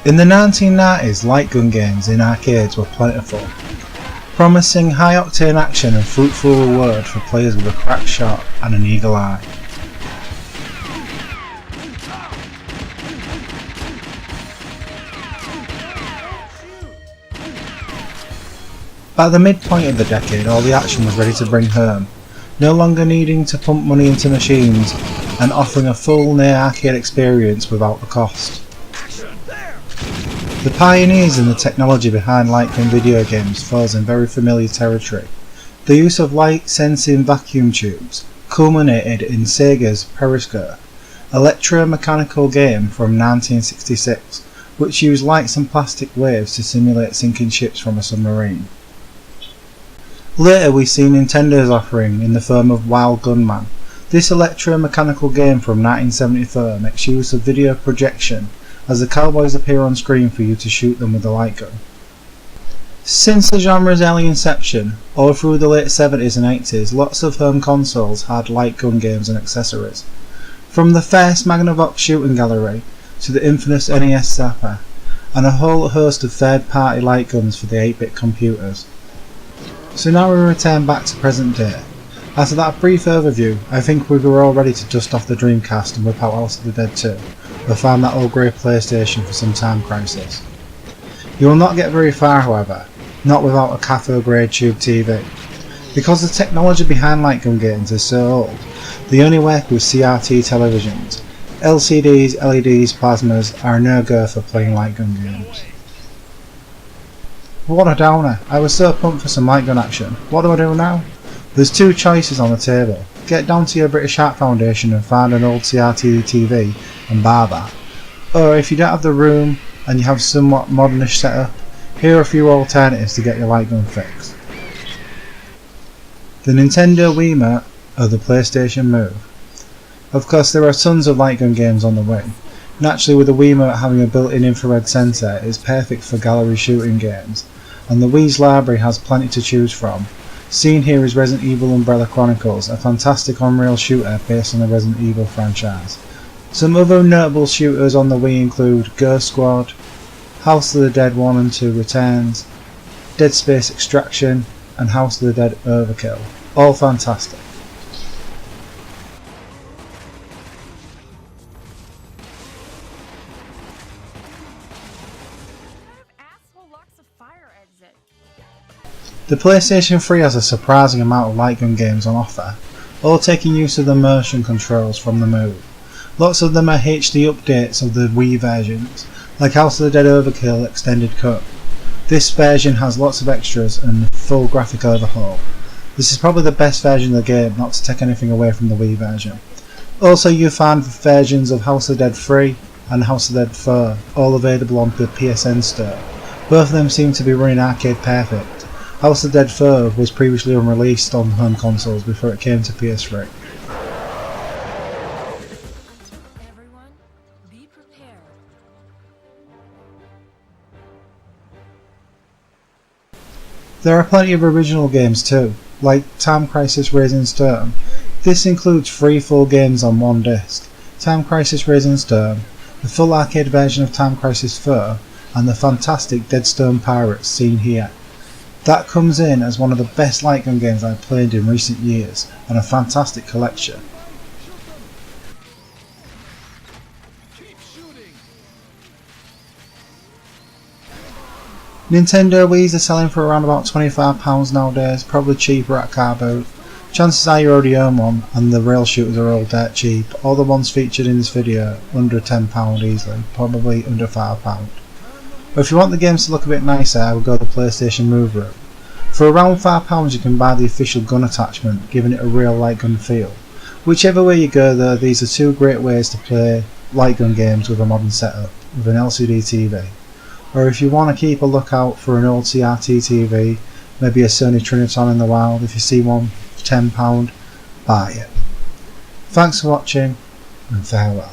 In the 1990s, light gun games in arcades were plentiful, promising high-octane action and fruitful reward for players with a crack shot and an eagle eye. By the midpoint of the decade, all the action was ready to bring home, no longer needing to pump money into machines and offering a full near-arcade experience without the cost. The pioneers in the technology behind light gun video games falls in very familiar territory. The use of light-sensing vacuum tubes culminated in Sega's Periscope, electromechanical game from 1966, which used lights and plastic waves to simulate sinking ships from a submarine. Later we see Nintendo's offering in the form of Wild Gunman. This electromechanical game from 1974 makes use of video projection as the cowboys appear on screen for you to shoot them with a light gun. Since the genre's early inception, all through the late 70s and 80s, lots of home consoles had light gun games and accessories. From the first Magnavox shooting gallery to the infamous NES Zapper, and a whole host of third-party light guns for the 8-bit computers. So now we return back to present day. After that brief overview, I think we were all ready to dust off the Dreamcast and whip out House of the Dead 2, or find that old grey PlayStation for some Time Crisis. You will not get very far, however, not without a cathode grade tube TV. Because the technology behind light gun games is so old, they only work with CRT televisions. LCDs, LEDs, plasmas are a no-go for playing light gun games. What a downer, I was so pumped for some light gun action. What do I do now? There's two choices on the table. Get down to your British Art Foundation and find an old CRT TV and bar that. Or if you don't have the room and you have somewhat modernish setup, here are a few alternatives to get your light gun fix. The Nintendo Wiimote or the PlayStation Move. Of course there are tons of light gun games on the way. Naturally, with the Wiimote having a built-in infrared sensor, it's perfect for gallery shooting games, and the Wii's library has plenty to choose from. Seen here is Resident Evil Umbrella Chronicles, a fantastic on-rail shooter based on the Resident Evil franchise. Some other notable shooters on the Wii include Ghost Squad, House of the Dead 1 and 2 Returns, Dead Space Extraction, and House of the Dead Overkill. All fantastic. The PlayStation 3 has a surprising amount of light gun games on offer, all taking use of the motion controls from the Move. Lots of them are HD updates of the Wii versions, like House of the Dead Overkill Extended Cut. This version has lots of extras and a full graphic overhaul. This is probably the best version of the game, not to take anything away from the Wii version. Also you find versions of House of the Dead 3 and House of the Dead 4, all available on the PSN store. Both of them seem to be running arcade perfect. House of the Dead 4 was previously unreleased on home consoles before it came to PS3. Everyone, be prepared. There are plenty of original games too, like Time Crisis Raising Storm. This includes 3 full games on one disc: Time Crisis Raising Storm, the full arcade version of Time Crisis 4, and the fantastic Deadstone Pirates seen here. That comes in as one of the best light gun games I've played in recent years, and a fantastic collection. Nintendo Wii's are selling for around about £25 nowadays, probably cheaper at car boot. Chances are you already own one, and the rail shooters are all dirt cheap. All the ones featured in this video under £10 easily, probably under £5. But if you want the games to look a bit nicer, I would go the PlayStation Move route. For around £5 you can buy the official gun attachment, giving it a real light gun feel. Whichever way you go though, these are 2 great ways to play light gun games with a modern setup, with an LCD TV. Or if you want to keep a lookout for an old CRT TV, maybe a Sony Triniton in the wild, if you see one for £10, buy it. Thanks for watching, and farewell.